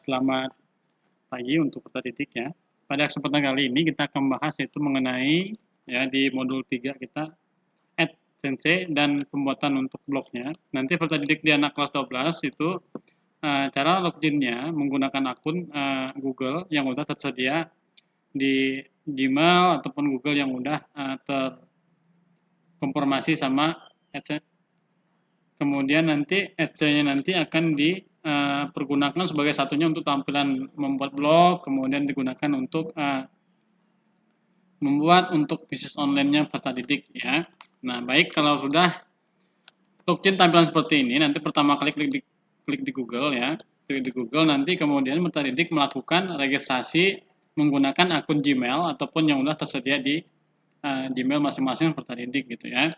Selamat pagi untuk peserta didik ya. Pada kesempatan kali ini kita akan membahas yaitu mengenai ya di modul 3 kita AdSense dan pembuatan untuk blognya. Nanti peserta didik di anak kelas 12 itu cara loginnya menggunakan akun Google yang udah tersedia di Gmail ataupun Google yang udah terkonfirmasi sama AdSense. Kemudian nanti Ads-nya nanti akan dipergunakan sebagai satunya untuk tampilan membuat blog, kemudian digunakan untuk membuat untuk bisnis online-nya peserta didik ya. Nah, baik kalau sudah login tampilan seperti ini, nanti pertama kali klik di Google ya. Klik di Google, nanti kemudian peserta didik melakukan registrasi menggunakan akun Gmail ataupun yang sudah tersedia di Gmail masing-masing peserta didik gitu ya.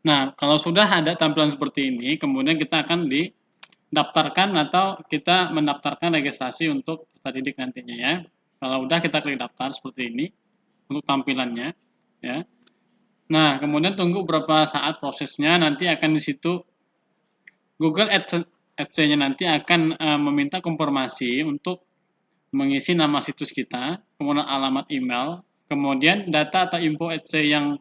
Nah, kalau sudah ada tampilan seperti ini, kemudian kita akan didaftarkan atau kita mendaftarkan registrasi untuk peserta didik nantinya ya. Kalau udah kita klik daftar seperti ini untuk tampilannya ya. Nah, kemudian tunggu beberapa saat prosesnya, nanti akan di situ Google Ads-nya nanti akan meminta konfirmasi untuk mengisi nama situs kita, kemudian alamat email, kemudian data atau info Ads yang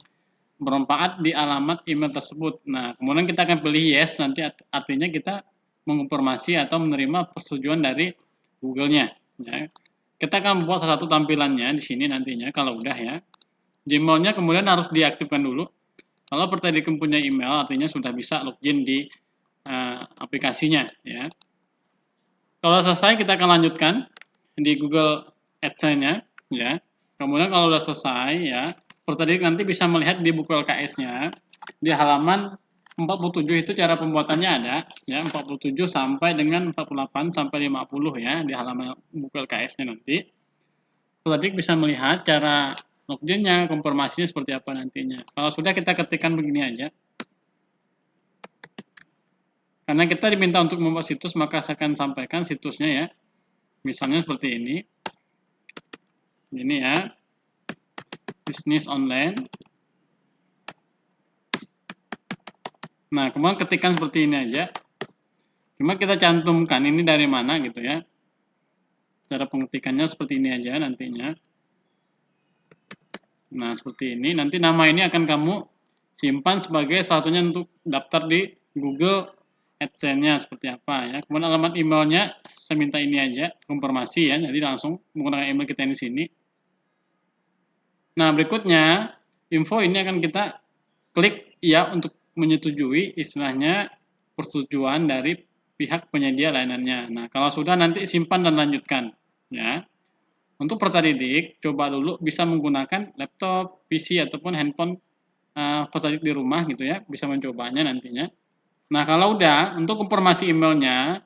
bermanfaat di alamat email tersebut. Nah, kemudian kita akan pilih yes, nanti artinya kita mengonfirmasi atau menerima persetujuan dari Google-nya. Ya. Kita akan buat salah satu tampilannya di sini nantinya, kalau udah ya. Gmail-nya kemudian harus diaktifkan dulu. Kalau peserta punya email, artinya sudah bisa login di aplikasinya. Ya. Kalau selesai, kita akan lanjutkan di Google Ads-nya. Ya. Kemudian kalau sudah selesai, ya, peserta didik nanti bisa melihat di buku LKS-nya di halaman 47 itu cara pembuatannya ada ya, 47 sampai dengan 48 sampai 50 ya di halaman buku LKS-nya nanti. Peserta didik bisa melihat cara login-nya, konfirmasinya seperti apa nantinya. Kalau sudah, kita ketikkan begini aja. Karena kita diminta untuk membuat situs, maka saya akan sampaikan situsnya ya. Misalnya seperti ini. Ini ya. Bisnis online. Nah, kemudian ketikkan seperti ini aja. Cuma kita cantumkan ini dari mana gitu ya. Cara pengetikannya seperti ini aja nantinya. Nah, seperti ini. Nanti nama ini akan kamu simpan sebagai satunya untuk daftar di Google AdSense-nya seperti apa ya. Kemudian alamat emailnya saya minta ini aja, konfirmasi ya. Jadi langsung menggunakan email kita di sini. Nah, berikutnya info ini akan kita klik ya untuk menyetujui istilahnya persetujuan dari pihak penyedia layanannya. Nah, kalau sudah nanti simpan dan lanjutkan ya. Untuk peserta didik coba dulu bisa menggunakan laptop, PC ataupun handphone peserta didik di rumah gitu ya, bisa mencobanya nantinya. Nah, kalau udah untuk konfirmasi emailnya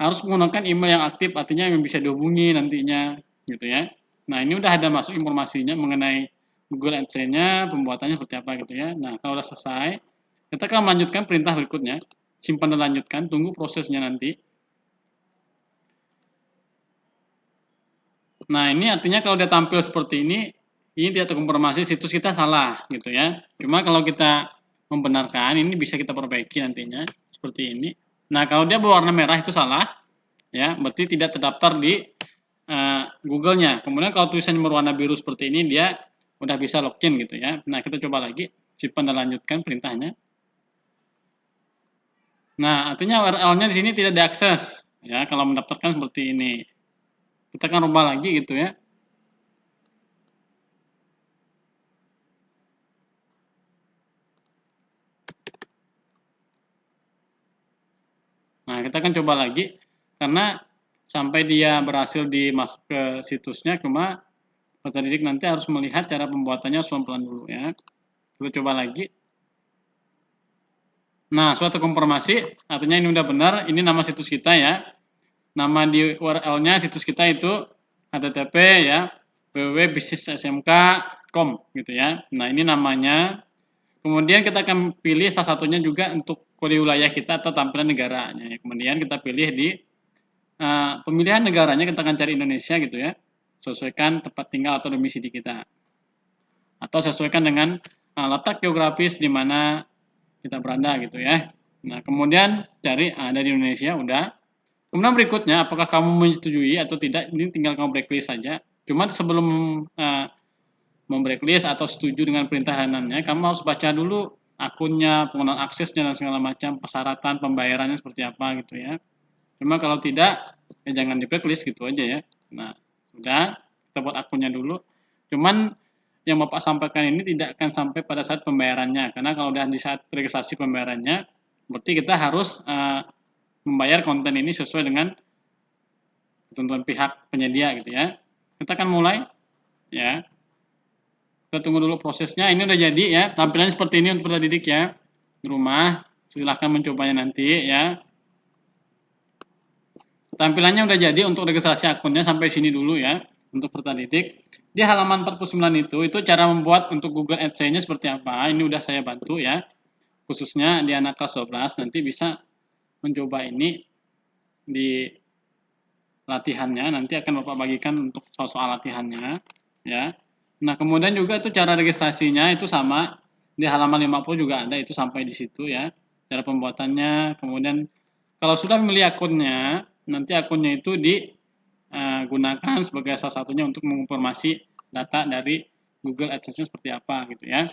harus menggunakan email yang aktif, artinya yang bisa dihubungi nantinya gitu ya. Nah, ini udah ada masuk informasinya mengenai Google AdSense-nya, pembuatannya seperti apa gitu ya. Nah, kalau udah selesai, kita akan melanjutkan perintah berikutnya. Simpan dan lanjutkan, tunggu prosesnya nanti. Nah, ini artinya kalau dia tampil seperti ini tidak terkonfirmasi situs kita salah gitu ya. Cuma kalau kita membenarkan, ini bisa kita perbaiki nantinya seperti ini. Nah, kalau dia berwarna merah itu salah, ya, berarti tidak terdaftar di Google-nya. Kemudian kalau tulisannya berwarna biru seperti ini, dia udah bisa login gitu ya. Nah, kita coba lagi, simpan dan lanjutkan perintahnya. Nah, artinya URL-nya di sini tidak diakses, ya, kalau mendaftarkan seperti ini. Kita akan rubah lagi gitu ya. Nah, kita akan coba lagi, karena sampai dia berhasil dimasuk ke situsnya, cuma peserta didik nanti harus melihat cara pembuatannya pelan-pelan dulu ya. Kita coba lagi. Nah, suatu konfirmasi, artinya ini udah benar, ini nama situs kita ya. Nama di URL-nya situs kita itu http ya, www.bisnissmk.com gitu ya. Nah, ini namanya. Kemudian kita akan pilih salah satunya juga untuk kode wilayah kita atau tampilan negaranya. Kemudian kita pilih di pemilihan negaranya, kita akan cari Indonesia gitu ya. Sesuaikan tempat tinggal atau domisili kita. Atau sesuaikan dengan letak geografis di mana kita berada gitu ya. Nah, kemudian cari ada di Indonesia udah. Kemudian berikutnya, apakah kamu menyetujui atau tidak, ini tinggal kamu blacklist saja. Cuman sebelum memblacklist atau setuju dengan perintah tahanannya, kamu harus baca dulu akunnya, penggunaan aksesnya dan segala macam, persyaratan pembayarannya seperti apa gitu ya. Cuma kalau tidak, ya jangan di blacklist gitu aja ya. Nah, sudah, kita buat akunnya dulu. Cuman yang Bapak sampaikan ini tidak akan sampai pada saat pembayarannya, karena kalau udah di saat registrasi pembayarannya, berarti kita harus membayar konten ini sesuai dengan ketentuan pihak penyedia gitu ya. Kita akan mulai ya. Kita tunggu dulu prosesnya. Ini udah jadi ya. Tampilannya seperti ini untuk peserta didik ya. Di rumah, silahkan mencobanya nanti ya. Tampilannya udah jadi untuk registrasi akunnya sampai sini dulu ya. Untuk peserta didik. Di halaman 49 itu cara membuat untuk Google Adsense-nya seperti apa. Ini udah saya bantu ya. Khususnya di anak kelas 12 nanti bisa mencoba ini di latihannya. Nanti akan Bapak bagikan untuk soal-soal latihannya ya. Nah, kemudian juga itu cara registrasinya itu sama di halaman 50 juga ada itu sampai di situ ya. Cara pembuatannya, kemudian kalau sudah memilih akunnya, nanti akunnya itu digunakan sebagai salah satunya untuk menginformasi data dari Google AdSense seperti apa gitu ya.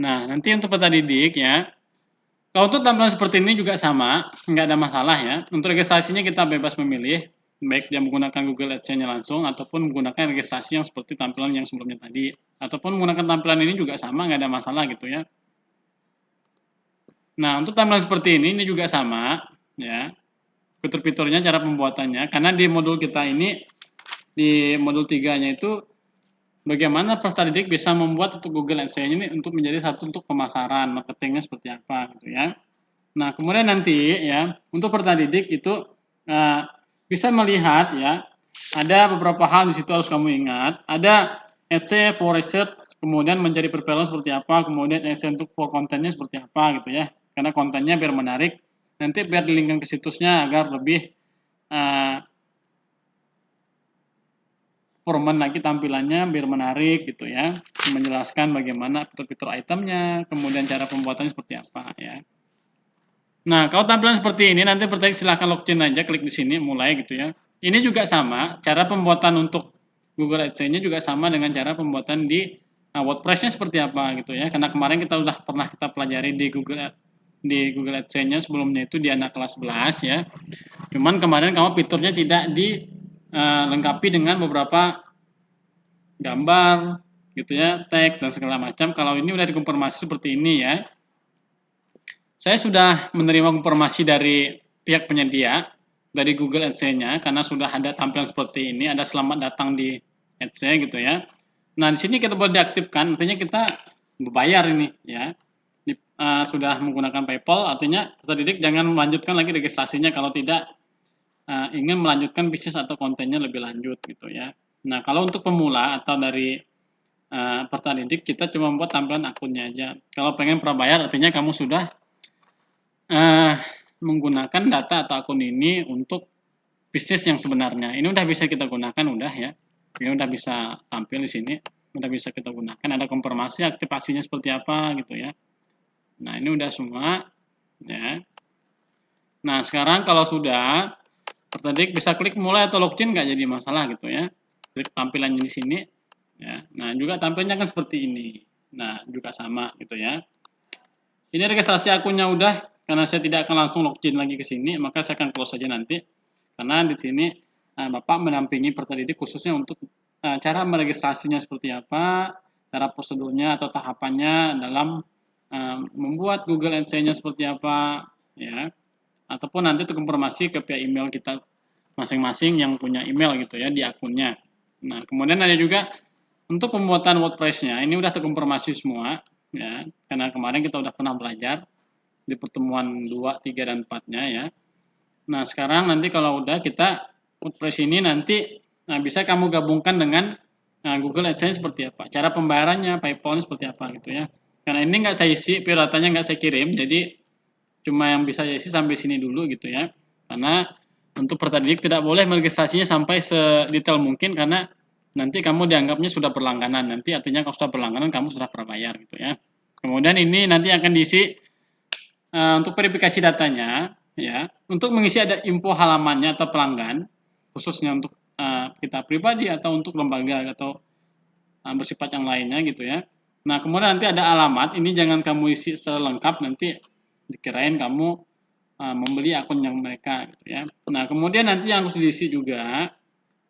Nah, nanti untuk peserta didik ya. Kalau untuk tampilan seperti ini juga sama, nggak ada masalah ya. Untuk registrasinya kita bebas memilih, baik dia menggunakan Google AdSense-nya langsung ataupun menggunakan registrasi yang seperti tampilan yang sebelumnya tadi, ataupun menggunakan tampilan ini juga sama, nggak ada masalah gitu ya. Nah, untuk tampilan seperti ini juga sama ya. Fitur-fiturnya, cara pembuatannya, karena di modul kita ini di modul 3-nya itu bagaimana peserta didik bisa membuat untuk Google AdSense ini untuk menjadi satu untuk pemasaran, marketingnya seperti apa gitu ya. Nah, kemudian nanti ya, untuk peserta didik itu bisa melihat ya, ada beberapa hal di situ harus kamu ingat. Ada essay for research, kemudian mencari prevalence seperti apa, kemudian essay untuk for kontennya seperti apa gitu ya. Karena kontennya biar menarik, nanti biar di-linkkan ke situsnya agar lebih performan lagi tampilannya biar menarik gitu ya, menjelaskan bagaimana fitur-fitur itemnya, kemudian cara pembuatannya seperti apa ya. Nah, kalau tampilan seperti ini nanti pertanyaan silahkan login aja, klik di sini mulai gitu ya. Ini juga sama, cara pembuatan untuk Google AdSense-nya juga sama dengan cara pembuatan di WordPress-nya seperti apa gitu ya. Karena kemarin kita udah pernah kita pelajari di Google AdSense-nya sebelumnya itu di anak kelas 11 ya. Cuman kemarin kamu fiturnya tidak dilengkapi dengan beberapa gambar gitu ya, teks dan segala macam. Kalau ini udah dikonfirmasi seperti ini ya. Saya sudah menerima konfirmasi dari pihak penyedia dari Google AdSense-nya karena sudah ada tampilan seperti ini, ada selamat datang di AdSense gitu ya. Nah, di sini kita boleh diaktifkan, artinya kita berbayar ini ya. Sudah menggunakan PayPal, artinya peserta didik jangan melanjutkan lagi registrasinya kalau tidak ingin melanjutkan bisnis atau kontennya lebih lanjut gitu ya. Nah, kalau untuk pemula atau dari peserta didik kita cuma membuat tampilan akunnya aja. Kalau pengen prabayar artinya kamu sudah menggunakan data atau akun ini untuk bisnis yang sebenarnya. Ini udah bisa kita gunakan udah ya. Ini udah bisa tampil di sini, udah bisa kita gunakan. Ada konfirmasi aktivasinya seperti apa gitu ya. Nah, ini udah semua ya. Nah, sekarang kalau sudah peserta didik bisa klik mulai atau login nggak jadi masalah gitu ya. Klik tampilannya di sini ya. Nah, juga tampilnya kan seperti ini. Nah, juga sama gitu ya. Ini registrasi akunnya udah. Karena saya tidak akan langsung login lagi ke sini, maka saya akan close saja nanti. Karena di sini Bapak mendampingi peserta didik khususnya untuk cara meregistrasinya seperti apa, cara prosedurnya atau tahapannya dalam membuat Google AdSense-nya seperti apa, ya. Ataupun nanti terkonfirmasi ke pihak email kita masing-masing yang punya email gitu ya di akunnya. Nah, kemudian ada juga untuk pembuatan WordPress-nya, ini udah terkonfirmasi semua, ya. Karena kemarin kita udah pernah belajar di pertemuan 2, 3, dan 4-nya ya. Nah, sekarang nanti kalau udah kita WordPress ini nanti bisa kamu gabungkan dengan Google AdSense seperti apa. Cara pembayarannya, PayPal seperti apa gitu ya. Karena ini nggak saya isi, datanya nggak saya kirim, jadi cuma yang bisa saya isi sampai sini dulu gitu ya. Karena untuk peserta didik tidak boleh meregistrasinya sampai sedetail mungkin karena nanti kamu dianggapnya sudah berlangganan. Nanti artinya kalau sudah berlangganan kamu sudah berbayar gitu ya. Kemudian ini nanti akan diisi untuk verifikasi datanya, ya. Untuk mengisi ada info halamannya atau pelanggan, khususnya untuk kita pribadi atau untuk lembaga atau bersifat yang lainnya gitu ya. Nah, kemudian nanti ada alamat, ini jangan kamu isi secara lengkap, nanti dikirain kamu membeli akun yang mereka gitu ya. Nah, kemudian nanti yang harus diisi juga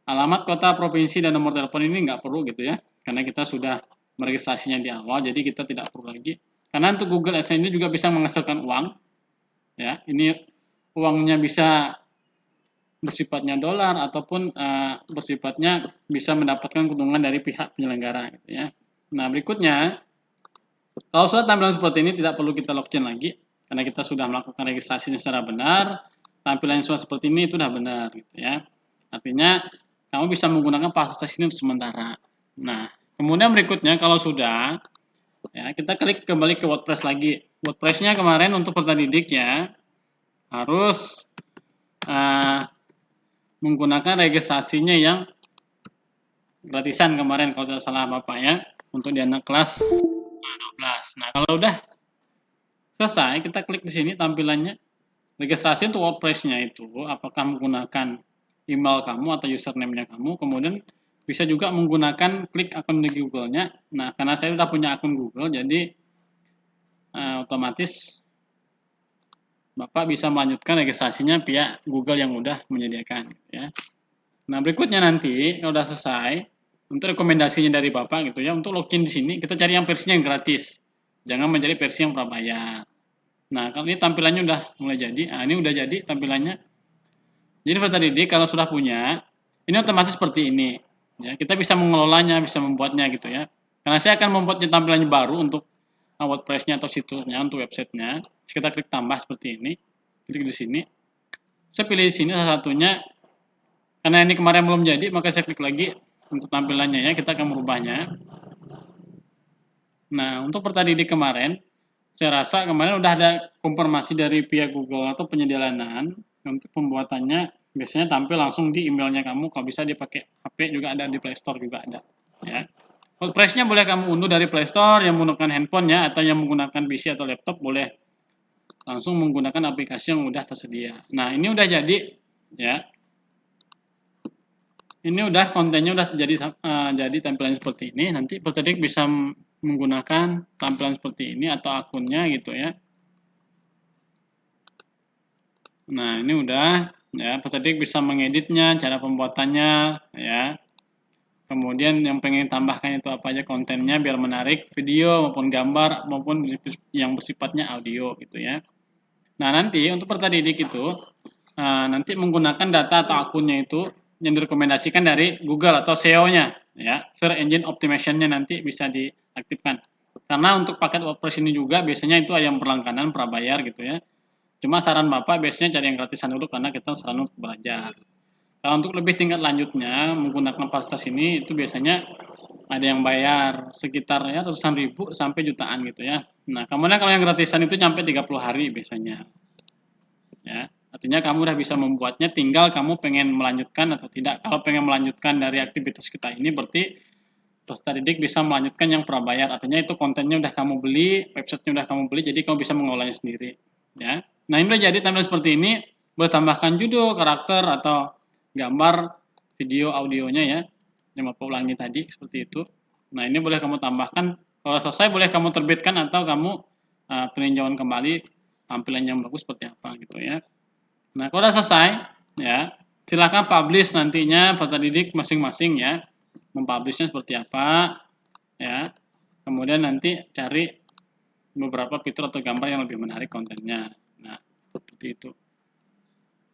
alamat kota, provinsi, dan nomor telepon ini nggak perlu gitu ya, karena kita sudah meregistrasinya di awal, jadi kita tidak perlu lagi. Karena untuk Google AdSense ini juga bisa menghasilkan uang, ya. Ini uangnya bisa bersifatnya dolar ataupun bersifatnya bisa mendapatkan keuntungan dari pihak penyelenggara gitu ya. Nah, berikutnya kalau sudah tampilan seperti ini tidak perlu kita login lagi karena kita sudah melakukan registrasinya secara benar. Tampilan sudah seperti ini itu sudah benar gitu ya. Artinya kamu bisa menggunakan fasilitas ini untuk sementara. Nah, kemudian berikutnya kalau sudah ya, kita klik kembali ke WordPress lagi. WordPress-nya kemarin untuk peserta didik ya harus menggunakan registrasinya yang gratisan kemarin kalau tidak salah Bapak ya, untuk di anak kelas 12. Nah, kalau udah selesai, kita klik di sini tampilannya. Registrasi untuk WordPress-nya itu apakah menggunakan email kamu atau username-nya kamu, kemudian bisa juga menggunakan klik akun di Google-nya. Nah, karena saya sudah punya akun Google, jadi otomatis Bapak bisa melanjutkan registrasinya via Google yang udah menyediakan ya. Nah, berikutnya nanti kalau udah selesai, untuk rekomendasinya dari Bapak gitu ya, untuk login di sini kita cari yang versinya yang gratis. Jangan mencari versi yang prabayar. Nah, kalau ini tampilannya udah mulai jadi. Nah, ini udah jadi tampilannya. Jadi peserta didik kalau sudah punya, ini otomatis seperti ini. Ya, kita bisa mengelolanya, bisa membuatnya gitu ya. Karena saya akan membuatnya tampilannya baru untuk WordPress-nya atau situsnya, untuk websitenya. Kita klik tambah seperti ini. Klik di sini. Saya pilih di sini salah satunya. Karena ini kemarin belum jadi, maka saya klik lagi untuk tampilannya ya. Kita akan merubahnya. Nah, untuk peserta didik kemarin, saya rasa kemarin udah ada konfirmasi dari pihak Google atau penyedia layanan untuk pembuatannya. Biasanya tampil langsung di emailnya kamu. Kalau bisa dipakai HP juga ada, di Play Store juga ada. Ya. WordPress-nya boleh kamu unduh dari Play Store, yang menggunakan handphone ya, atau yang menggunakan PC atau laptop boleh langsung menggunakan aplikasi yang udah tersedia. Nah, ini udah jadi ya. Ini udah kontennya udah jadi tampilan seperti ini. Nanti peserta didik bisa menggunakan tampilan seperti ini atau akunnya gitu ya. Nah, ini udah ya, peserta didik bisa mengeditnya, cara pembuatannya ya. Kemudian yang pengen tambahkan itu apa aja kontennya biar menarik, video maupun gambar maupun yang bersifatnya audio gitu ya. Nah, nanti untuk peserta didik itu nanti menggunakan data atau akunnya itu yang direkomendasikan dari Google atau SEO-nya ya, Search Engine Optimization-nya nanti bisa diaktifkan. Karena untuk paket WordPress ini juga biasanya itu ada yang berlangganan prabayar gitu ya. Cuma saran Bapak biasanya cari yang gratisan dulu karena kita selalu belajar. Kalau untuk lebih tingkat lanjutnya menggunakan fasilitas ini itu biasanya ada yang bayar sekitar ya ratusan ribu sampai jutaan gitu ya. Nah, kemudian kalau yang gratisan itu sampai 30 hari biasanya. Ya, artinya kamu udah bisa membuatnya, tinggal kamu pengen melanjutkan atau tidak. Kalau pengen melanjutkan dari aktivitas kita ini berarti peserta didik bisa melanjutkan yang prabayar. Artinya itu kontennya udah kamu beli, websitenya udah kamu beli, jadi kamu bisa mengelolanya sendiri. Ya. Nah, ini udah jadi tampilan seperti ini. Boleh tambahkan judul, karakter, atau gambar, video, audionya ya. Yang Bapak ulangi tadi, seperti itu. Nah, ini boleh kamu tambahkan. Kalau selesai, boleh kamu terbitkan atau kamu peninjauan kembali tampilan yang bagus seperti apa gitu ya. Nah, kalau sudah selesai, ya, silakan publish nantinya peserta didik masing-masing ya. Mempublishnya seperti apa, ya. Kemudian nanti cari beberapa fitur atau gambar yang lebih menarik kontennya. Nah, seperti itu.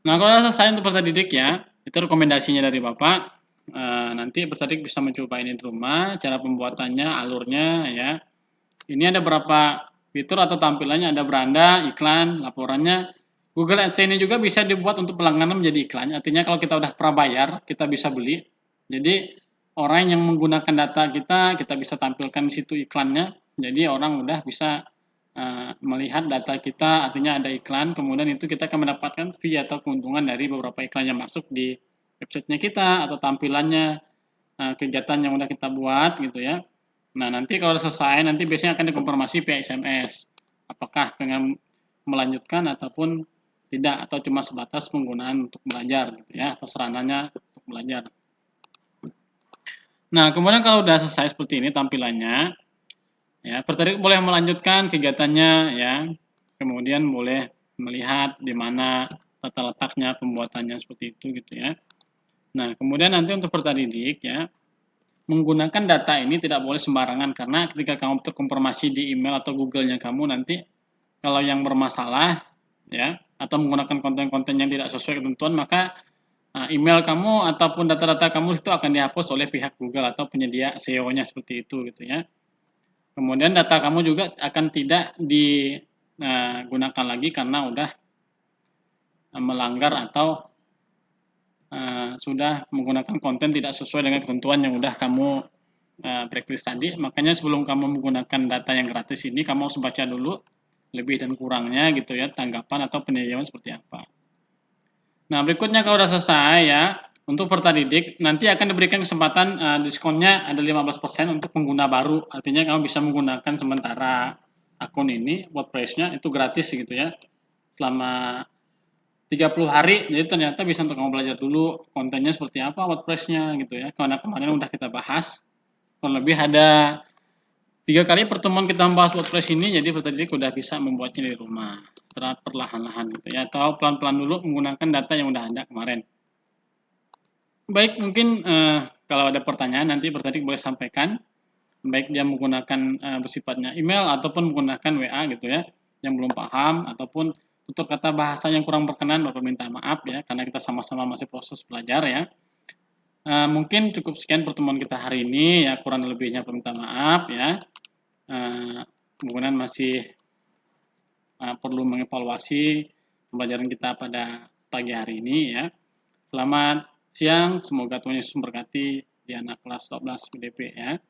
Nah, kalau selesai untuk peserta didik ya, itu rekomendasinya dari Bapak. Nanti peserta didik bisa mencoba ini di rumah, cara pembuatannya, alurnya ya. Ini ada beberapa fitur atau tampilannya, ada beranda, iklan, laporannya. Google AdSense ini juga bisa dibuat untuk pelangganan menjadi iklan. Artinya kalau kita udah prabayar, kita bisa beli. Jadi orang yang menggunakan data kita bisa tampilkan di situ iklannya. Jadi orang udah bisa melihat data kita, artinya ada iklan, kemudian itu kita akan mendapatkan fee atau keuntungan dari beberapa iklan yang masuk di websitenya kita atau tampilannya, kegiatan yang udah kita buat gitu ya. Nah, nanti kalau selesai, nanti biasanya akan dikonfirmasi via SMS. Apakah pengen melanjutkan ataupun tidak, atau cuma sebatas penggunaan untuk belajar gitu ya, atau sarananya untuk belajar. Nah, kemudian kalau udah selesai seperti ini tampilannya, ya, peserta didik boleh melanjutkan kegiatannya ya. Kemudian boleh melihat di mana tata letaknya pembuatannya seperti itu gitu ya. Nah, kemudian nanti untuk peserta didik ya, menggunakan data ini tidak boleh sembarangan, karena ketika kamu terkonfirmasi di email atau Google-nya kamu nanti, kalau yang bermasalah ya, atau menggunakan konten-konten yang tidak sesuai ketentuan, maka email kamu ataupun data-data kamu itu akan dihapus oleh pihak Google atau penyedia SEO-nya seperti itu gitu ya. Kemudian data kamu juga akan tidak digunakan lagi karena udah melanggar atau sudah menggunakan konten tidak sesuai dengan ketentuan yang udah kamu blacklist tadi. Makanya sebelum kamu menggunakan data yang gratis ini, kamu harus baca dulu lebih dan kurangnya gitu ya, tanggapan atau peninjauan seperti apa. Nah, berikutnya kalau sudah selesai ya, untuk peserta didik nanti akan diberikan kesempatan diskonnya ada 15% untuk pengguna baru. Artinya kamu bisa menggunakan sementara akun ini, WordPress-nya itu gratis gitu ya, selama 30 hari. Jadi ternyata bisa untuk kamu belajar dulu kontennya seperti apa WordPress-nya gitu ya. Karena kemarin udah kita bahas, kurang lebih ada 3 kali pertemuan kita membahas WordPress ini, jadi peserta didik udah bisa membuatnya di rumah secara perlahan-lahan gitu ya, atau pelan-pelan dulu menggunakan data yang udah ada kemarin. Baik, mungkin kalau ada pertanyaan nanti peserta didik boleh sampaikan, baik dia menggunakan bersifatnya email ataupun menggunakan WA gitu ya, yang belum paham ataupun tutur kata bahasa yang kurang berkenan, Bapak minta maaf ya, karena kita sama-sama masih proses belajar ya. Mungkin cukup sekian pertemuan kita hari ini ya, kurang lebihnya minta maaf ya. Kemudian masih perlu mengevaluasi pembelajaran kita pada pagi hari ini ya. Selamat siang, semoga Tuhan Yesus memberkati di anak kelas 12 BDP ya.